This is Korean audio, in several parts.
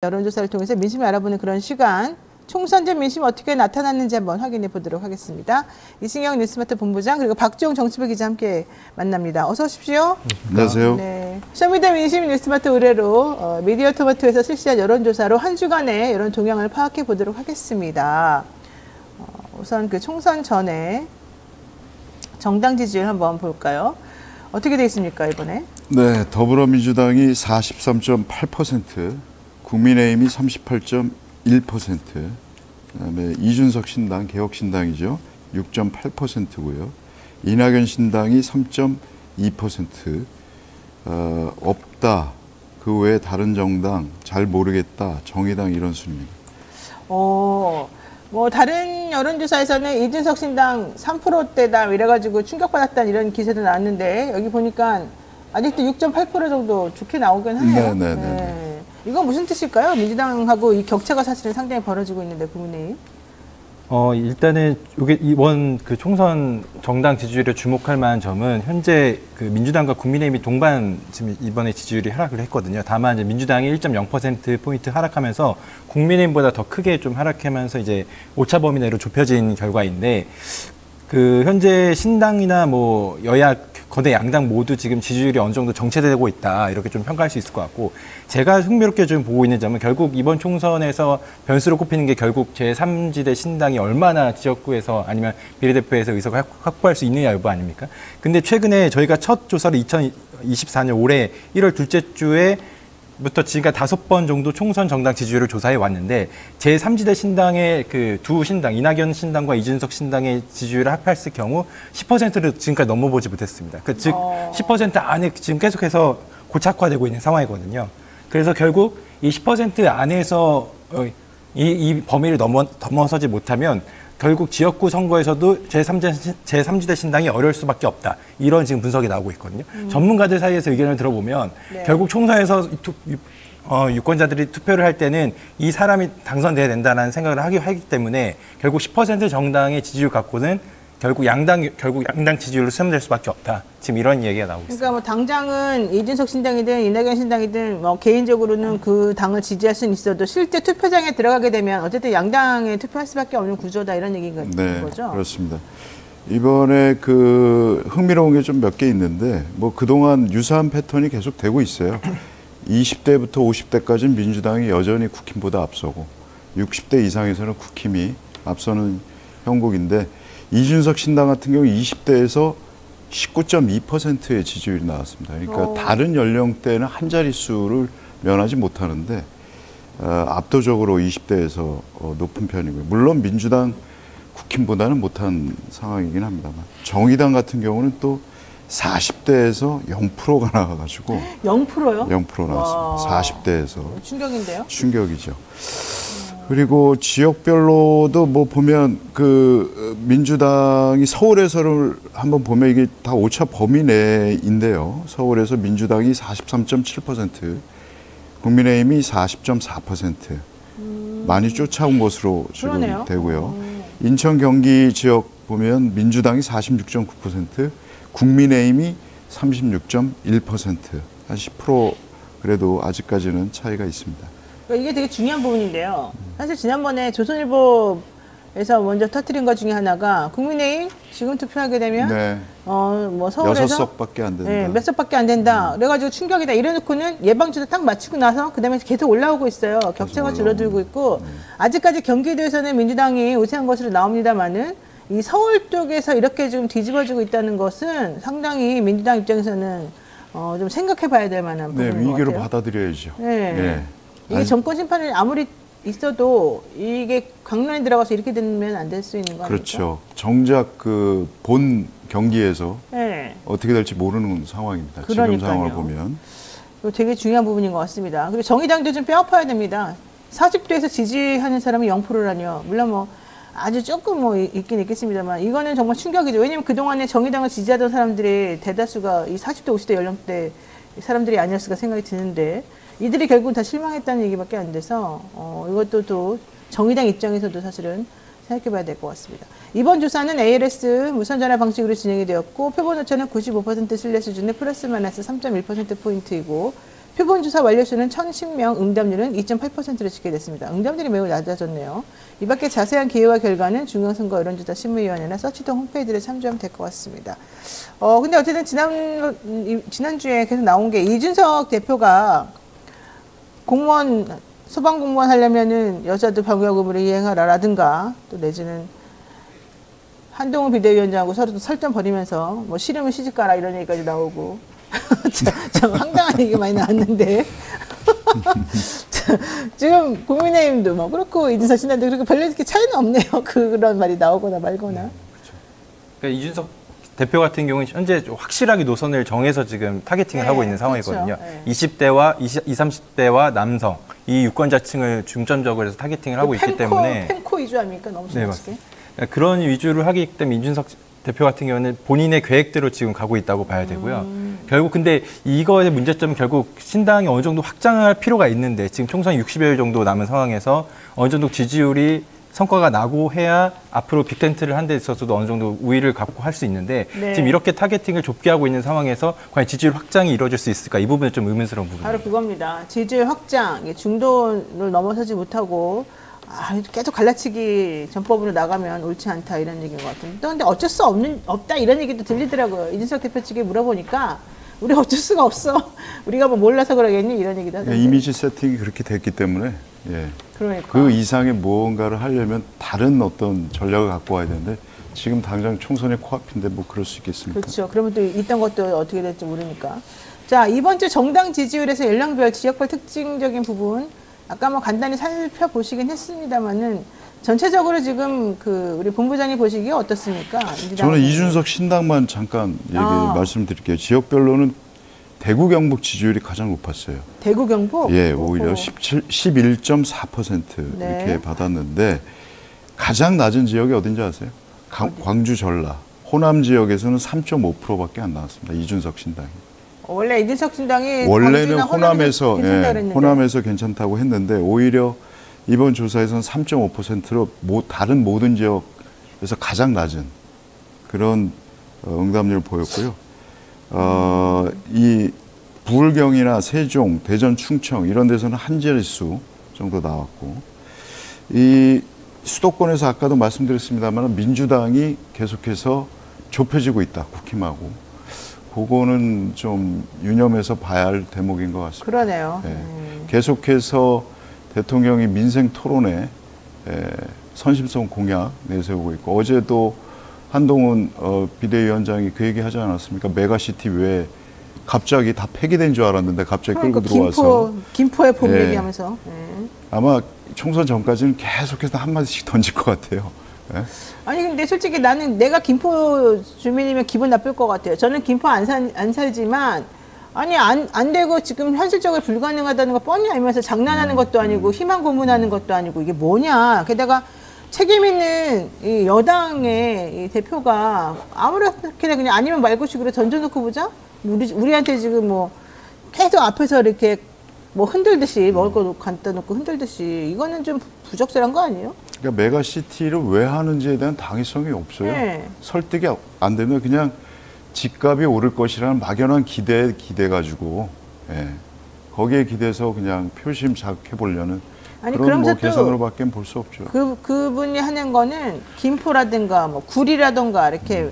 여론조사를 통해서 민심을 알아보는 그런 시간, 총선 전 민심이 어떻게 나타났는지 한번 확인해 보도록 하겠습니다. 이승영 뉴스마트 본부장 그리고 박지용 정치부 기자 함께 만납니다. 어서 오십시오. 안녕하세요. 네. 쇼미더 민심 뉴스마트 의뢰로 미디어 토마토에서 실시한 여론조사로 한 주간의 여론 동향을 파악해 보도록 하겠습니다. 우선 그 총선 전에 정당 지지율 한번 볼까요? 어떻게 돼 있습니까, 이번에? 네, 더불어민주당이 43.8%, 국민의힘이 38.1%, 그다음에 이준석 신당, 개혁신당이죠. 6.8%고요. 이낙연 신당이 3.2%, 없다, 그 외에 다른 정당, 잘 모르겠다, 정의당 이런 순입니다. 뭐 다른 여론조사에서는 이준석 신당 3%대다 이래가지고 충격받았다는 이런 기사도 나왔는데 여기 보니까 아직도 6.8% 정도 좋게 나오긴 하네요. 네. 이건 무슨 뜻일까요? 민주당하고 이 격차가 사실은 상당히 벌어지고 있는데 국민의힘. 일단은 이번 그 총선 정당 지지율에 주목할 만한 점은 현재 그 민주당과 국민의힘이 동반 지금 이번에 지지율이 하락을 했거든요. 다만 이제 민주당이 1.0%포인트 하락하면서 국민의힘보다 더 크게 좀 하락하면서 이제 오차 범위 내로 좁혀진 결과인데 그 현재 신당이나 뭐 여야 거대 양당 모두 지금 지지율이 어느 정도 정체되고 있다 이렇게 좀 평가할 수 있을 것 같고 제가 흥미롭게 좀 보고 있는 점은 결국 이번 총선에서 변수로 꼽히는 게 결국 제3지대 신당이 얼마나 지역구에서 아니면 비례대표에서 의석을 확보할 수 있느냐 여부 아닙니까? 근데 최근에 저희가 첫 조사를 2024년 올해 1월 둘째 주에 부터 지금까지 5번 정도 총선 정당 지지율을 조사해 왔는데 제3지대 신당의 그 두 신당, 이낙연 신당과 이준석 신당의 지지율을 합했을 경우 10%를 지금까지 넘어보지 못했습니다. 즉 10% 안에 지금 계속해서 고착화되고 있는 상황이거든요. 그래서 결국 이 10% 안에서 이 범위를 넘어서지 못하면 결국 지역구 선거에서도 제3지대 신당이 어려울 수밖에 없다. 이런 지금 분석이 나오고 있거든요. 전문가들 사이에서 의견을 들어보면 결국 총선에서 유권자들이 투표를 할 때는 이 사람이 당선돼야 된다는 생각을 하기 때문에 결국 10% 정당의 지지율 갖고는 결국 양당 지지율로 수렴될 수밖에 없다. 지금 이런 얘기가 나오고 있습니다. 그러니까 뭐 당장은 이준석 신당이든 이낙연 신당이든 뭐 개인적으로는 그 당을 지지할 수는 있어도 실제 투표장에 들어가게 되면 어쨌든 양당에 투표할 수밖에 없는 구조다 이런 얘기가 있는 거죠. 네, 그렇습니다. 이번에 그 흥미로운 게 좀 몇 개 있는데 뭐 그동안 유사한 패턴이 계속 되고 있어요. 20대부터 50대까지는 민주당이 여전히 국힘보다 앞서고 60대 이상에서는 국힘이 앞서는 형국인데 이준석 신당 같은 경우 20대에서 19.2%의 지지율이 나왔습니다. 그러니까 다른 연령대는 한 자릿수를 면하지 못하는데 압도적으로 20대에서 높은 편이고요. 물론 민주당 국힘보다는 못한 상황이긴 합니다만 정의당 같은 경우는 또 40대에서 0%가 나와가지고 0%요? 0% 나왔습니다. 40대에서. 충격인데요? 충격이죠. 그리고 지역별로도 뭐 보면 그 민주당이 서울에서를 한번 보면 이게 다 오차 범위 내인데요. 서울에서 민주당이 43.7%, 국민의힘이 40.4%, 많이 쫓아온 것으로 지금 그러네요. 되고요. 인천 경기 지역 보면 민주당이 46.9%, 국민의힘이 36.1%, 한 10% 그래도 아직까지는 차이가 있습니다. 이게 되게 중요한 부분인데요. 사실 지난번에 조선일보에서 먼저 터뜨린 것 중에 하나가 국민의힘 지금 투표하게 되면 뭐 서울에서 6석밖에 안 된다. 네, 몇 석밖에 안 된다. 그래가지고 충격이다. 이래놓고는 예방주사 딱 맞추고 나서 그다음에 계속 올라오고 있어요. 격차가 줄어들고 있고 아직까지 경기도에서는 민주당이 우세한 것으로 나옵니다만은 이 서울 쪽에서 이렇게 좀 뒤집어지고 있다는 것은 상당히 민주당 입장에서는 좀 생각해봐야 될 만한 부분인 것 같아요. 위기로 받아들여야죠. 네. 이게 정권 심판이 아무리 있어도 이게 강론에 들어가서 이렇게 되면 안 될 수 있는 거 아닙니까? 그렇죠. 정작 그 본 경기에서 어떻게 될지 모르는 상황입니다. 그러니까요. 지금 상황을 보면. 되게 중요한 부분인 것 같습니다. 그리고 정의당도 좀 뼈아파야 됩니다. 40대에서 지지하는 사람이 0%라뇨. 물론 뭐 아주 조금 뭐 있긴 있겠습니다만 이거는 정말 충격이죠. 왜냐하면 그동안에 정의당을 지지하던 사람들의 대다수가 이 40대, 50대 연령대 사람들이 아니었을까 생각이 드는데 이들이 결국은 다 실망했다는 얘기밖에 안 돼서 이것도 또 정의당 입장에서도 사실은 생각해봐야 될 것 같습니다. 이번 조사는 ALS 무선 전화 방식으로 진행이 되었고 표본 오차는 95% 신뢰 수준의 플러스 마이너스 3.1%포인트이고 표본 조사 완료수는 1,010명, 응답률은 2.8%로 집계됐습니다. 응답률이 매우 낮아졌네요. 이 밖에 자세한 기회와 결과는 중앙선거 여론조사 심의위원회나 서치동 홈페이지를 참조하면 될 것 같습니다. 근데 어쨌든 지난주에 계속 나온 게 이준석 대표가 소방공무원 하려면은 여자도 병역의무를 이행하라라든가 또 내지는 한동훈 비대위원장하고 서로 또 설전 벌이면서 뭐 싫으면 시집 가라 이런 얘기까지 나오고 참 황당한 얘기가 많이 나왔는데 지금 국민의힘도 뭐 그렇고 이준석 신당도 그렇고 별로 이렇게 차이는 없네요. 그런 말이 나오거나 말거나. 그렇죠. 그러니까 이준석 대표 같은 경우는 현재 확실하게 노선을 정해서 지금 타겟팅을 하고 있는 상황이거든요. 그렇죠. 네. 20대와 20, 30대와 남성 이 유권자층을 중점적으로 해서 타겟팅을 하고 있기 때문에 펜코 위주 아닙니까? 너무 심하게. 그런 위주를 하기 때문에 이준석 대표 같은 경우는 본인의 계획대로 지금 가고 있다고 봐야 되고요. 결국 근데 이거의 문제점은 결국 신당이 어느 정도 확장할 필요가 있는데 지금 총선이 60여일 정도 남은 상황에서 어느 정도 지지율이 성과가 나고 해야 앞으로 빅텐트를 한 데 있어서도 어느 정도 우위를 갖고 할 수 있는데 네. 지금 이렇게 타겟팅을 좁게 하고 있는 상황에서 과연 지지율 확장이 이루어질 수 있을까? 이 부분은 좀 의문스러운 부분입니다. 바로 그겁니다. 지지율 확장, 중도를 넘어서지 못하고 계속 갈라치기 전법으로 나가면 옳지 않다 이런 얘기인 것 같은데 또 근데 어쩔 수 없다 이런 얘기도 들리더라고요. 이준석 대표 측에 물어보니까 우리 어쩔 수가 없어. 우리가 뭐 몰라서 그러겠니 이런 얘기도 하던데. 이미지 세팅이 그렇게 됐기 때문에 그러니까. 그 이상의 무언가를 하려면 다른 어떤 전략을 갖고 와야 되는데 지금 당장 총선이 코앞인데 뭐 그럴 수 있겠습니까? 그렇죠. 그러면 또 있던 것도 어떻게 될지 모르니까. 자, 이번 주 정당 지지율에서 연령별, 지역별 특징적인 부분 아까 뭐 간단히 살펴보시긴 했습니다만은 전체적으로 지금 우리 본부장님 보시기에 어떻습니까? 저는 이준석 신당만 잠깐 말씀드릴게요. 지역별로는 대구 경북 지지율이 가장 높았어요. 대구 경북? 예, 오히려 11.4% 네. 이렇게 받았는데 가장 낮은 지역이 어딘지 아세요? 광주 전라. 호남 지역에서는 3.5%밖에 안 나왔습니다. 이준석 신당이. 원래 이준석 신당이 원래는 호남에서 괜찮다 괜찮다고 했는데 오히려 이번 조사에서는 3.5%로 다른 모든 지역에서 가장 낮은 그런 응답률을 보였고요. 이 부울경이나 세종, 대전, 충청 이런 데서는 한 자릿수 정도 나왔고 이 수도권에서 아까도 말씀드렸습니다만 민주당이 계속해서 좁혀지고 있다. 국힘하고. 그거는 좀 유념해서 봐야 할 대목인 것 같습니다. 그러네요. 계속해서 대통령이 민생 토론에 선심성 공약 내세우고 있고 어제도 한동훈 비대위원장이 그 얘기 하지 않았습니까? 메가시티 왜 갑자기 다 폐기된 줄 알았는데 갑자기 끌고 들어와서 김포의 봄 얘기하면서 아마 총선 전까지는 계속해서 한마디씩 던질 것 같아요. 아니 근데 솔직히 나는 내가 김포 주민이면 기분 나쁠 것 같아요. 저는 김포 안 살지만 아니 안 되고 지금 현실적으로 불가능하다는 거 뻔히 알면서 장난하는 것도 아니고 희망 고문하는 것도 아니고 이게 뭐냐. 게다가 책임 있는 이 여당의 이 대표가 아무렇게나 그냥 아니면 말고식으로 던져놓고 보자. 우리한테 지금 뭐 계속 앞에서 이렇게 뭐 흔들듯이 먹을 거 갖다 놓고 흔들듯이 이거는 좀 부적절한 거 아니에요? 그러니까 메가시티를 왜 하는지에 대한 당위성이 없어요. 네. 설득이 안 되면 그냥 집값이 오를 것이라는 막연한 기대에 기대가지고 거기에 기대서 그냥 표심 자극해 보려는 그런 뭐 계산으로밖에 볼 수 없죠. 그분이 하는 거는 김포라든가 뭐 구리라든가 이렇게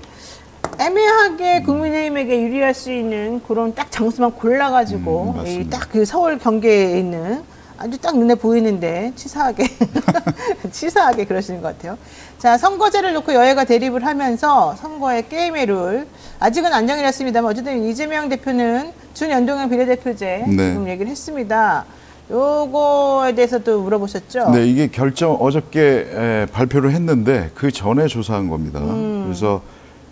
애매하게 국민의힘에게 유리할 수 있는 그런 딱 장소만 골라가지고 딱 그 서울 경계에 있는 아주 딱 눈에 보이는데 치사하게 치사하게 그러시는 것 같아요. 자, 선거제를 놓고 여야가 대립을 하면서 선거의 게임의 룰 아직은 안 정해졌습니다만 어쨌든 이재명 대표는 준연동형 비례대표제 지금 얘기를 했습니다. 요거에 대해서도 물어보셨죠? 네, 이게 어저께 발표를 했는데 그 전에 조사한 겁니다. 그래서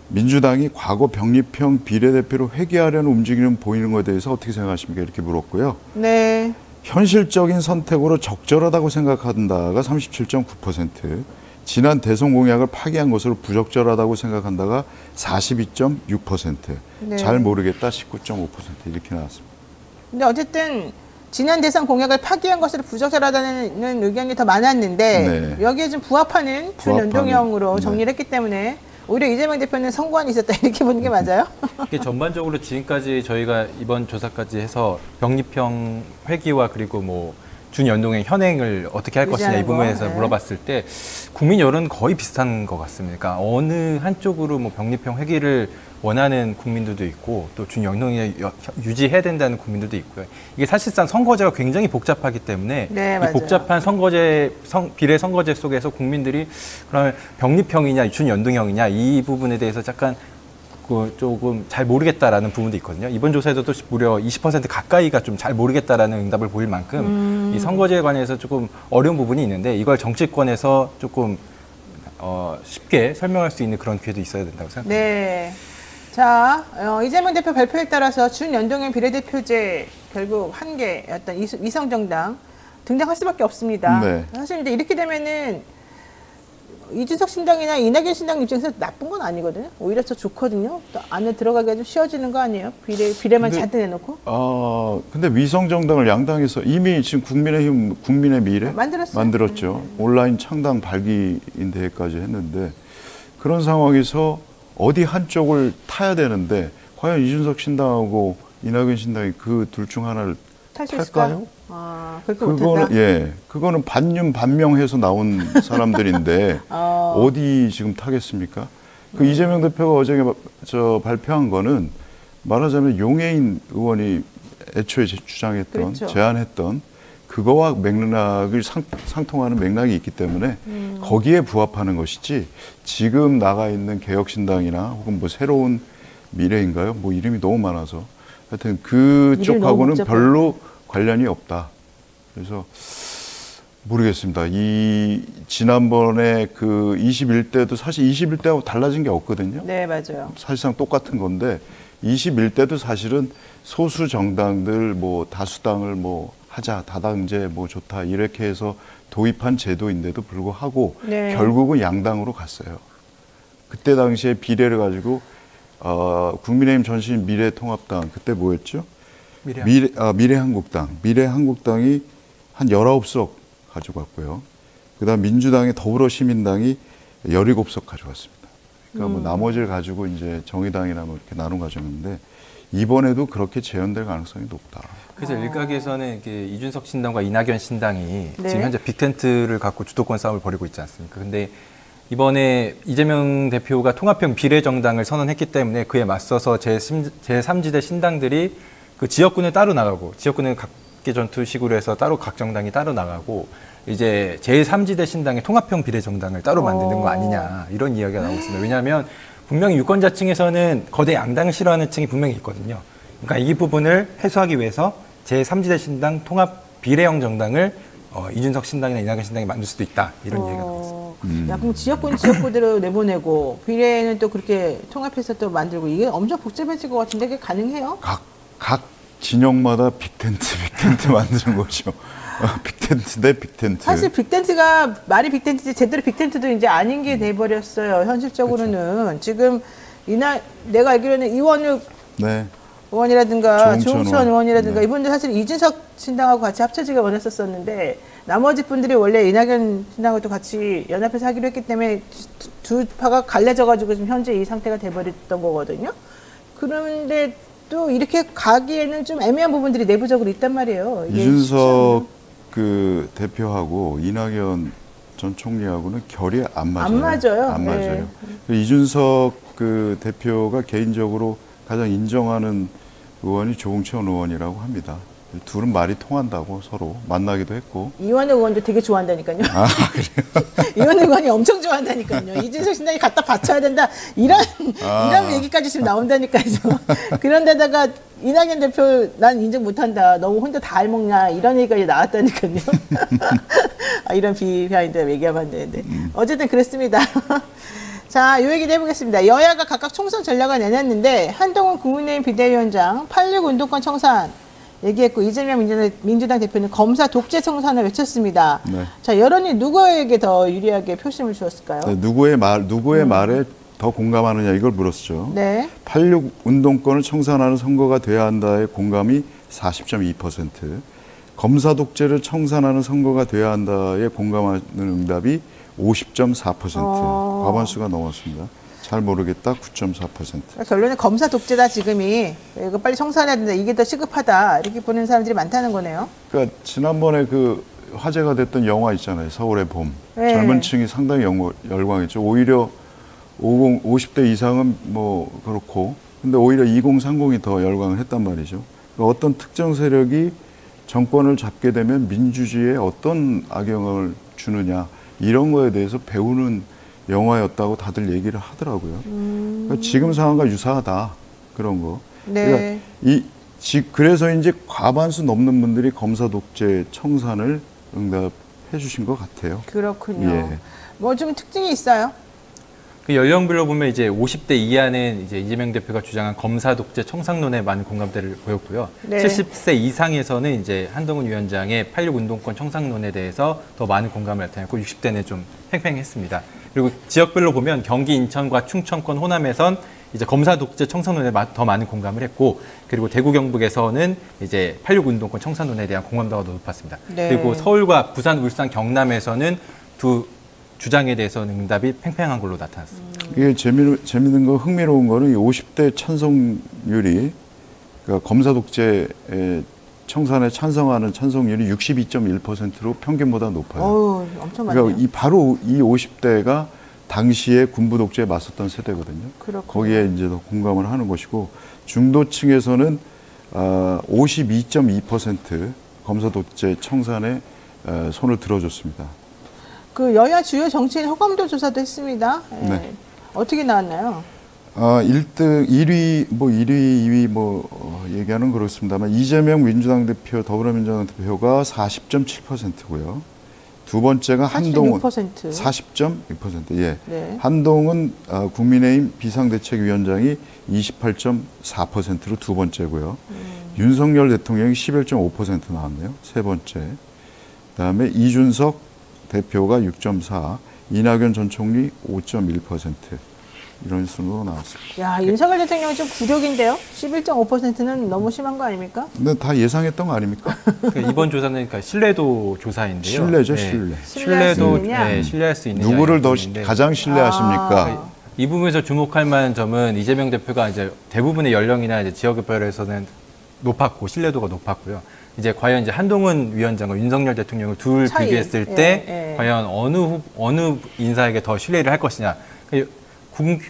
민주당이 과거 병립형 비례대표로 회귀하려는 움직임을 보이는 것에 대해서 어떻게 생각하십니까? 이렇게 물었고요. 네. 현실적인 선택으로 적절하다고 생각한다가 37.9%, 지난 대선 공약을 파기한 것으로 부적절하다고 생각한다가 42.6%, 네. 잘 모르겠다 19.5% 이렇게 나왔습니다. 근데 어쨌든 지난 대선 공약을 파기한 것으로 부적절하다는 의견이 더 많았는데 여기에 좀 부합하는 준연동형으로 정리를 했기 때문에 오히려 이재명 대표는 선고안이 있었다 이렇게 보는 게 맞아요? 이게 전반적으로 지금까지 저희가 이번 조사까지 해서 병립형 회기와 그리고 뭐 준연동형 현행을 어떻게 할 것이냐 이 유지하는 부분에서 거, 네. 물어봤을 때 국민 여론은 거의 비슷한 것 같습니다. 그러니까 어느 한쪽으로 뭐 병립형 회기를 원하는 국민들도 있고 또 준연동형 유지해야 된다는 국민들도 있고요. 이게 사실상 선거제가 굉장히 복잡하기 때문에 네, 이 맞아요. 복잡한 비례 선거제 속에서 국민들이 그러면 병립형이냐 준연동형이냐 이 부분에 대해서 약간 조금 잘 모르겠다라는 부분도 있거든요. 이번 조사에서도 무려 20% 가까이가 좀 잘 모르겠다라는 응답을 보일 만큼 이 선거제에 관해서 조금 어려운 부분이 있는데 이걸 정치권에서 조금 쉽게 설명할 수 있는 그런 기회도 있어야 된다고 생각합니다. 네. 자, 이재명 대표 발표에 따라서 준연동형 비례대표제 결국 한 개 어떤 위성정당 등장할 수밖에 없습니다. 네. 사실 이제 이렇게 되면은 이준석 신당이나 이낙연 신당 입장에서 나쁜 건 아니거든요. 오히려 더 좋거든요. 또 안에 들어가기가 좀 쉬워지는 거 아니에요? 비례만 근데- 잔뜩 내놓고. 근데 위성 정당을 양당에서 이미 지금 국민의힘, 국민의 미래 만들었어요. 만들었죠. 온라인 창당 발기인 대회까지 했는데 그런 상황에서 어디 한쪽을 타야 되는데 과연 이준석 신당하고 이낙연 신당이 그 둘 중 하나를 탈 수 있을까요? 탈까요? 그렇게 그거는 못했다. 그거는 반윤 반명해서 나온 사람들인데 어디 지금 타겠습니까? 그 이재명 대표가 어제 발표한 거는 말하자면 용해인 의원이 애초에 주장했던 그렇죠. 제안했던 그거와 맥락을 상통하는 맥락이 있기 때문에 거기에 부합하는 것이지 지금 나가 있는 개혁신당이나 혹은 뭐 새로운 미래인가요? 뭐 이름이 너무 많아서 하여튼 그쪽하고는 복잡해요. 별로 관련이 없다. 그래서 모르겠습니다. 이 지난번에 그 21대도 사실 21대하고 달라진 게 없거든요. 네, 맞아요. 사실상 똑같은 건데 21대도 사실은 소수 정당들 뭐 다수당을 뭐 하자 다당제 뭐 좋다 이렇게 해서 도입한 제도인데도 불구하고 네. 결국은 결국은 양당으로 갔어요. 그때 당시에 비례를 가지고 국민의힘 전신 미래통합당 그때 뭐였죠? 미래한국당이 한 19석 가져갔고요. 그다음 민주당의 더불어시민당이 17석 가져갔습니다. 그러니까 뭐 나머지를 가지고 이제 정의당이나 뭐 이렇게 나눠 가졌는데 이번에도 그렇게 재현될 가능성이 높다. 그래서 일각에서는 이게 이준석 신당과 이낙연 신당이 네. 지금 현재 빅텐트를 갖고 주도권 싸움을 벌이고 있지 않습니까? 근데 이번에 이재명 대표가 통합형 비례정당을 선언했기 때문에 그에 맞서서 제3지대 신당들이 그 지역군을 따로 나가고 지역군을 각계 전투식으로 해서 따로 각 정당이 따로 나가고 이제 제3지대 신당의 통합형 비례정당을 따로 만드는 거 아니냐 이런 이야기가 나오고 있습니다. 왜냐하면 분명히 유권자층에서는 거대 양당을 싫어하는 층이 분명히 있거든요. 그러니까 이 부분을 해소하기 위해서 제3지대 신당 통합 비례형 정당을 이준석 신당이나 이낙연 신당이 만들 수도 있다 이런 얘기가 나오고 있습니다. 야, 그럼 지역구대로 내보내고 비례는 또 그렇게 통합해서 또 만들고 이게 엄청 복잡해질 것 같은데 그게 가능해요? 각 진영마다 빅텐트 만드는 거죠. 빅텐트 대 빅텐트. 사실 빅텐트가 말이 빅텐트지 제대로 빅텐트도 이제 아닌 게 돼버렸어요. 현실적으로는 그렇죠. 지금 내가 알기로는 이원욱 네. 의원이라든가 조홍천 조홍천 의원이라든가 네. 이분들 사실 이준석 신당하고 같이 합쳐지기가 원했었었는데 나머지 분들이 원래 이낙연 신당하고도 같이 연합해서 하기로 했기 때문에 두 파가 갈라져가지고 지금 현재 이 상태가 돼버렸던 거거든요. 그런데 또 이렇게 가기에는 좀 애매한 부분들이 내부적으로 있단 말이에요. 이게 이준석 그 대표하고 이낙연 전 총리하고는 결이 안 맞아요. 안 맞아요. 안 네. 맞아요. 이준석 그 대표가 개인적으로 가장 인정하는 의원이 조홍천 의원이라고 합니다. 둘은 말이 통한다고 서로 만나기도 했고. 이완호 의원도 되게 좋아한다니까요. 이완호 의원이 엄청 좋아한다니까요. 이준석 신당이 갖다 바쳐야 된다. 이런 얘기까지 지금 나온다니까요. 그런데다가 이낙연 대표 난 인정 못한다. 너무 혼자 다 알먹냐. 이런 얘기까지 나왔다니까요. 이런 비하인드 얘기하면 안 되는데. 어쨌든 그렇습니다. 자, 요 얘기도 해보겠습니다. 여야가 각각 총선 전략을 내놨는데 한동훈 국민의힘 비대위원장 8.6 운동권 청산 얘기했고 이재명 민주당 대표는 검사 독재 청산을 외쳤습니다. 네. 자, 여론이 누구에게 더 유리하게 표심을 주었을까요? 네, 누구의 말에 더 공감하느냐 이걸 물었죠. 네. 8.6 운동권을 청산하는 선거가 돼야 한다의 공감이 40.2%, 검사 독재를 청산하는 선거가 돼야 한다에 공감하는 응답이 50.4%, 과반수가 넘었습니다. 잘 모르겠다 9.4%. 그러니까 결론은 검사 독재다 지금이. 이거 빨리 청산해야 된다. 이게 더 시급하다. 이렇게 보는 사람들이 많다는 거네요. 그러니까 지난번에 그 화제가 됐던 영화 있잖아요. 서울의 봄. 네. 젊은 층이 상당히 열광했죠. 오히려 50대 이상은 뭐 그렇고, 근데 오히려 2030이 더 열광을 했단 말이죠. 그러니까 어떤 특정 세력이 정권을 잡게 되면 민주주의에 어떤 악영향을 주느냐, 이런 거에 대해서 배우는 영화였다고 다들 얘기를 하더라고요. 그러니까 지금 상황과 유사하다, 그런 거. 네. 그러니까 그래서 이제 과반수 넘는 분들이 검사 독재 청산을 응답해 주신 것 같아요. 그렇군요. 예. 뭐 좀 특징이 있어요? 그 연령별로 보면 이제 50대 이하는 이제 이재명 대표가 주장한 검사 독재 청산론에 많은 공감대를 보였고요. 네. 70세 이상에서는 이제 한동훈 위원장의 86 운동권 청산론에 대해서 더 많은 공감을 나타냈고 60대는 좀 팽팽했습니다. 그리고 지역별로 보면 경기 인천과 충청권 호남에선 이제 검사 독재 청산론에 더 많은 공감을 했고, 그리고 대구 경북에서는 이제 86 운동권 청산론에 대한 공감도가 더 높았습니다. 네. 그리고 서울과 부산, 울산, 경남에서는 두 주장에 대해서는 응답이 팽팽한 걸로 나타났습니다. 이게 재미있는 거, 흥미로운 거는 이 50대 찬성률이, 그러니까 검사 독재 청산에 찬성하는 찬성률이 62.1%로 평균보다 높아요. 어우, 엄청 많네요. 그러니까 바로 이 50대가 당시에 군부 독재에 맞섰던 세대거든요. 그렇군요. 거기에 이제 더 공감을 하는 것이고, 중도층에서는 52.2% 검사 독재 청산에 손을 들어줬습니다. 그 여야 주요 정치인 호감도 조사도 했습니다. 예. 네. 어떻게 나왔나요? 1등, 1위, 2위 얘기하는 그렇습니다만, 이재명 민주당 대표, 더불어민주당 대표가 40.7%고요. 두 번째가 한동훈 46%. 40.6%. 예. 네. 한동훈 국민의힘 비상대책위원장이 28.4%로 두 번째고요. 윤석열 대통령이 11.5% 나왔네요. 세 번째. 그다음에 이준석 대표가 6.4, 이낙연 전 총리 5.1%. 이런 순으로 나왔습니다. 야, 윤석열 대통령은 좀 굴욕인데요? 11.5%는 너무 심한 거 아닙니까? 근데 다 예상했던 거 아닙니까? 그러니까 이번 조사는 그러니까 신뢰도 조사인데요. 신뢰죠, 네. 신뢰. 신뢰할 수 신뢰도 있느냐? 네, 신뢰할 수 있느냐. 누구를 더 부분인데 가장 신뢰하십니까? 이 부분에서 주목할 만한 점은 이재명 대표가 이제 대부분의 연령이나 이제 지역별에서는 높았고 신뢰도가 높았고요. 이제 과연 이제 한동훈 위원장과 윤석열 대통령을 둘 차이. 비교했을 때 예. 과연 어느 인사에게 더 신뢰를 할 것이냐.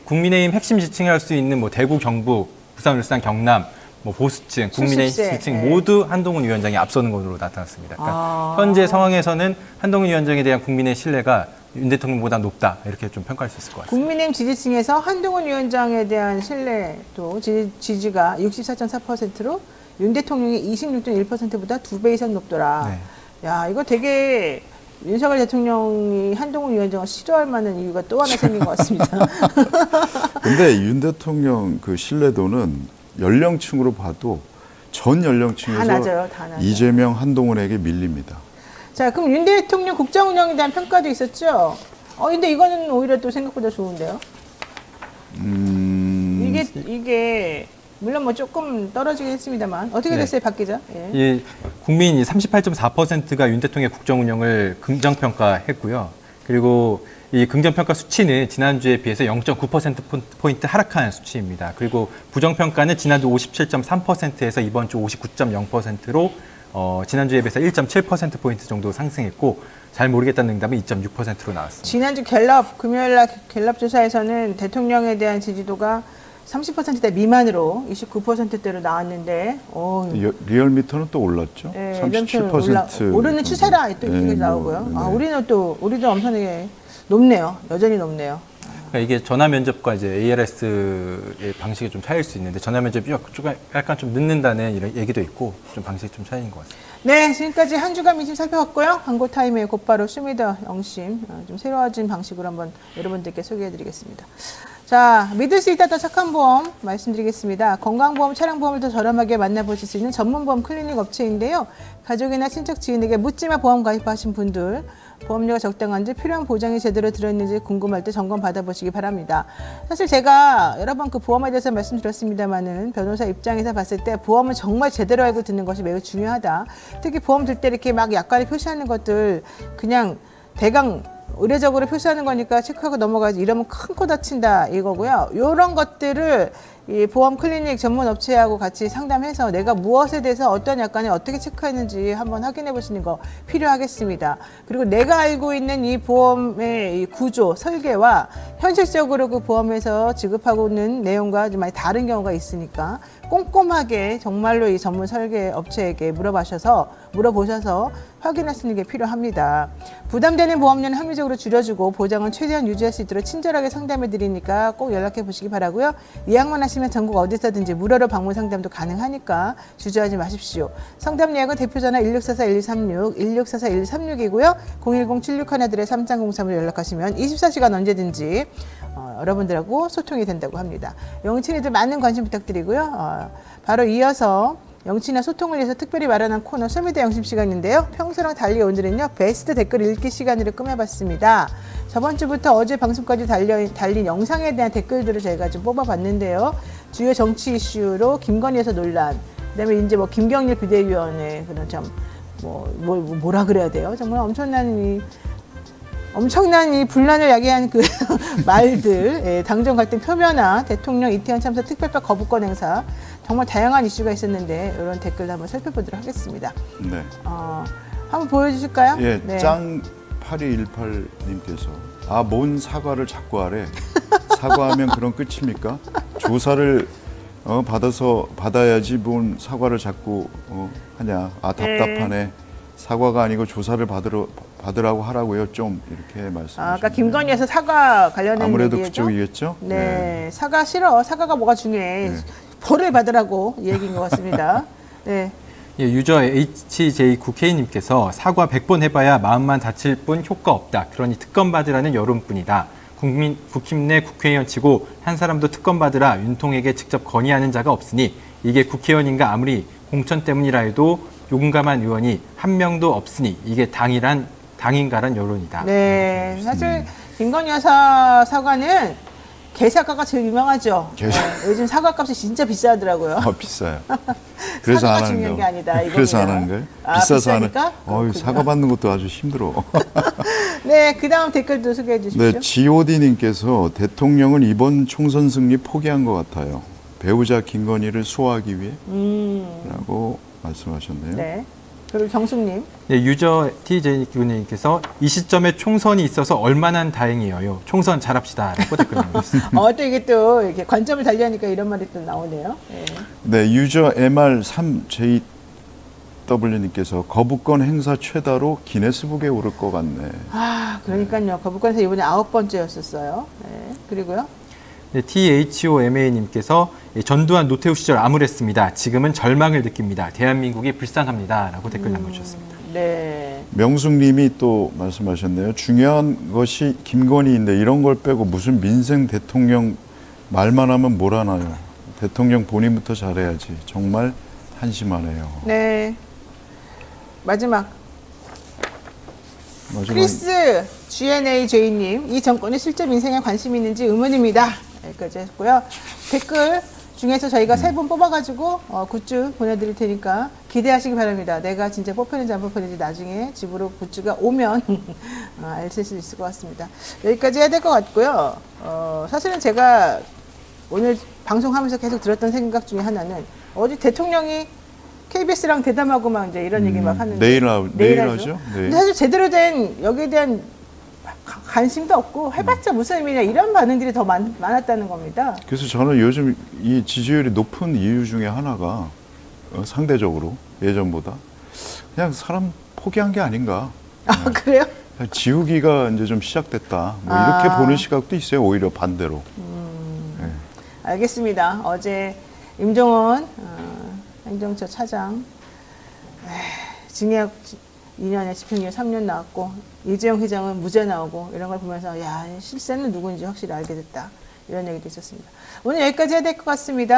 국민의힘 핵심 지칭을 할 수 있는 뭐 대구, 경북, 부산, 울산, 경남, 뭐 보수층, 국민의힘 70세. 지층 예. 모두 한동훈 위원장이 앞서는 것으로 나타났습니다. 그러니까 현재 상황에서는 한동훈 위원장에 대한 국민의 신뢰가 윤 대통령보다 높다, 이렇게 좀 평가할 수 있을 것 같습니다. 국민의힘 지지층에서 한동훈 위원장에 대한 신뢰도 지지가 64.4%로 윤 대통령이 26.1%보다 2배 이상 높더라. 네. 야, 이거 되게 윤석열 대통령이 한동훈 위원장을 싫어할 만한 이유가 또 하나 생긴 것 같습니다. 근데 윤 대통령 그 신뢰도는 연령층으로 봐도 전 다 연령층에서 낮아요, 다 낮아요. 이재명, 한동훈에게 밀립니다. 자, 그럼 윤 대통령 국정 운영에 대한 평가도 있었죠? 근데 이거는 오히려 또 생각보다 좋은데요? 이게 물론 뭐 조금 떨어지긴 했습니다만 어떻게 네. 됐어요, 박 기자? 예. 이 국민이 38.4%가 윤 대통령의 국정 운영을 긍정평가했고요. 그리고 이 긍정평가 수치는 지난주에 비해서 0.9%포인트 하락한 수치입니다. 그리고 부정평가는 지난주 57.3%에서 이번 주 59.0%로 지난주에 비해서 1.7%포인트 정도 상승했고, 잘 모르겠다는 응답은 2.6%로 나왔습니다. 지난주 금요일날 갤럽 조사에서는 대통령에 대한 지지도가 30%대 미만으로 29%대로 나왔는데, 리얼미터는 또 올랐죠. 예, 37% 오르는 추세라 또 이렇게 네, 나오고요. 네. 우리도 엄청나게 높네요. 여전히 높네요. 그러니까 이게 전화 면접과 이제 ALS의 방식이 좀 차이일 수 있는데, 전화 면접이 약간 좀 늦는다는 이런 얘기도 있고, 좀 방식이 좀 차이인 것 같습니다. 네, 지금까지 한 주간 민심 살펴봤고요. 광고 타임에 곧바로 쇼미더 영심 좀 새로워진 방식으로 한번 여러분들께 소개해드리겠습니다. 자, 믿을 수 있다 더 착한 보험 말씀드리겠습니다. 건강보험, 차량보험을 더 저렴하게 만나보실 수 있는 전문보험 클리닉 업체인데요. 가족이나 친척, 지인에게 묻지마 보험 가입하신 분들, 보험료가 적당한지 필요한 보장이 제대로 들어있는지 궁금할 때 점검 받아보시기 바랍니다. 사실 제가 여러 번 그 보험에 대해서 말씀드렸습니다만은 변호사 입장에서 봤을 때 보험은 정말 제대로 알고 듣는 것이 매우 중요하다. 특히 보험 들 때 이렇게 막 약관에 표시하는 것들 그냥 대강 의례적으로 표시하는 거니까 체크하고 넘어가지 이러면 큰 코 다친다 이거고요. 이런 것들을 이 보험 클리닉 전문 업체하고 같이 상담해서 내가 무엇에 대해서 어떤 약관에 어떻게 체크했는지 한번 확인해 보시는 거 필요하겠습니다. 그리고 내가 알고 있는 이 보험의 이 구조, 설계와 현실적으로 그 보험에서 지급하고 있는 내용과 좀 많이 다른 경우가 있으니까 꼼꼼하게 정말로 이 전문 설계 업체에게 물어보셔서 확인하시는 게 필요합니다. 부담되는 보험료는 합리적으로 줄여주고 보장은 최대한 유지할 수 있도록 친절하게 상담해 드리니까 꼭 연락해 보시기 바라고요. 예약만 하시면 전국 어디서든지 무료로 방문 상담도 가능하니까 주저하지 마십시오. 상담 예약은 대표전화 1644-1236, 1644-1236이고요. 010-7613-3303으로 연락하시면 24시간 언제든지 여러분들하고 소통이 된다고 합니다. 영친이들 많은 관심 부탁드리고요. 바로 이어서 영친과 소통을 위해서 특별히 마련한 코너 소미대 영심 시간인데요. 평소랑 달리 오늘은요. 베스트 댓글 읽기 시간으로 꾸며봤습니다. 저번 주부터 어제 방송까지 달린 영상에 대한 댓글들을 저희가 좀 뽑아봤는데요. 주요 정치 이슈로 김건희 여사 논란, 그다음에 이제 뭐 김경일 비대위원회 그런 참 뭐라 그래야 돼요. 정말 엄청난 이 분란을 야기한 그 말들, 예, 당정 갈등 표면화, 대통령 이태원 참사 특별법 거부권 행사, 정말 다양한 이슈가 있었는데 이런 댓글도 한번 살펴보도록 하겠습니다. 네. 한번 보여주실까요? 예, 네. 짱 8218님께서 뭔 사과를 자꾸 하래. 사과하면 그런 끝입니까? 조사를 받아야지 뭔 사과를 자꾸 하냐. 답답하네. 네. 사과가 아니고 조사를 받으라고 하라고요. 좀 이렇게 말씀하셨네요. 아까 김건희에서 사과 관련된 아무래도 얘기죠? 그쪽이겠죠? 네. 사과 싫어. 사과가 뭐가 중요해. 네. 벌을 받으라고 이 얘기인 것 같습니다. 네. 예, 유저 HJ9K님께서 사과 100번 해봐야 마음만 다칠 뿐 효과 없다. 그러니 특검 받으라는 여론뿐이다. 국힘 내 국회의원 치고 한 사람도 특검 받으라 윤통에게 직접 건의하는 자가 없으니 이게 국회의원인가 아무리 공천 때문이라 해도 용감한 의원이 한 명도 없으니 이게 당인가란 여론이다. 네. 사실 김건희 여사 사과는 게사과가 제일 유명하죠. 네, 요즘 사과값이 진짜 비싸더라고요. 비싸요. 그래서 안 하는 중요한 게 아니다. 그래서 안 하는 거예요? 비싸서 하는. 사과 받는 것도 아주 힘들어. 네, 그 다음 댓글도 소개해 주십시오. 네, GOD님께서 대통령은 이번 총선 승리 포기한 것 같아요. 배우자 김건희를 수호하기 위해 라고 말씀하셨네요. 네. 그리고 경숙님. 네, 유저 TJ님께서 이 시점에 총선이 있어서 얼마나 다행이에요. 총선 잘합시다라고 댓글 남겼습니다. 또 이게 또 이렇게 관점을 달리하니까 이런 말이 또 나오네요. 네. 네, 유저 MR3JW님께서 거부권 행사 최다로 기네스북에 오를 것 같네. 그러니까요. 거부권에서 이번에 9번째였었어요. 네. 그리고요. 네, THOMA님께서 전두환 노태우 시절 암울했습니다. 지금은 절망을 느낍니다. 대한민국이 불쌍합니다. 라고 댓글 남겨주셨습니다. 네. 명숙님이 또 말씀하셨네요. 중요한 것이 김건희인데 이런 걸 빼고 무슨 민생 대통령 말만 하면 뭘 하나요? 대통령 본인부터 잘해야지. 정말 한심하네요. 네. 마지막. 크리스 GNAJ님, 이 정권이 실제 민생에 관심이 있는지 의문입니다. 여기까지 했고요. 댓글 중에서 저희가 3분 뽑아가지고 굿즈 보내드릴 테니까 기대하시기 바랍니다. 내가 진짜 뽑혔는지 안 뽑혔는지 나중에 집으로 굿즈가 오면 아실 수 있을 것 같습니다. 여기까지 해야 될 것 같고요. 사실은 제가 오늘 방송하면서 계속 들었던 생각 중에 하나는 어디 대통령이 KBS랑 대담하고 막 이제 이런 얘기 막 하는데 내일 하죠. 하죠. 네. 근데 사실 제대로 된 여기에 대한 관심도 없고 해봤자 무슨 의미냐 이런 반응들이 더 많았다는 겁니다. 그래서 저는 요즘 이 지지율이 높은 이유 중에 하나가 상대적으로 예전보다 그냥 사람 포기한 게 아닌가. 그래요? 지우기가 이제 좀 시작됐다. 뭐 이렇게 보는 시각도 있어요. 오히려 반대로. 네. 알겠습니다. 어제 임종원 행정처 차장 징역 2년에 집행유예 3년 나왔고 이재용 회장은 무죄 나오고 이런 걸 보면서 야 실세는 누군지 확실히 알게 됐다. 이런 얘기도 있었습니다. 오늘 여기까지 해야 될 것 같습니다.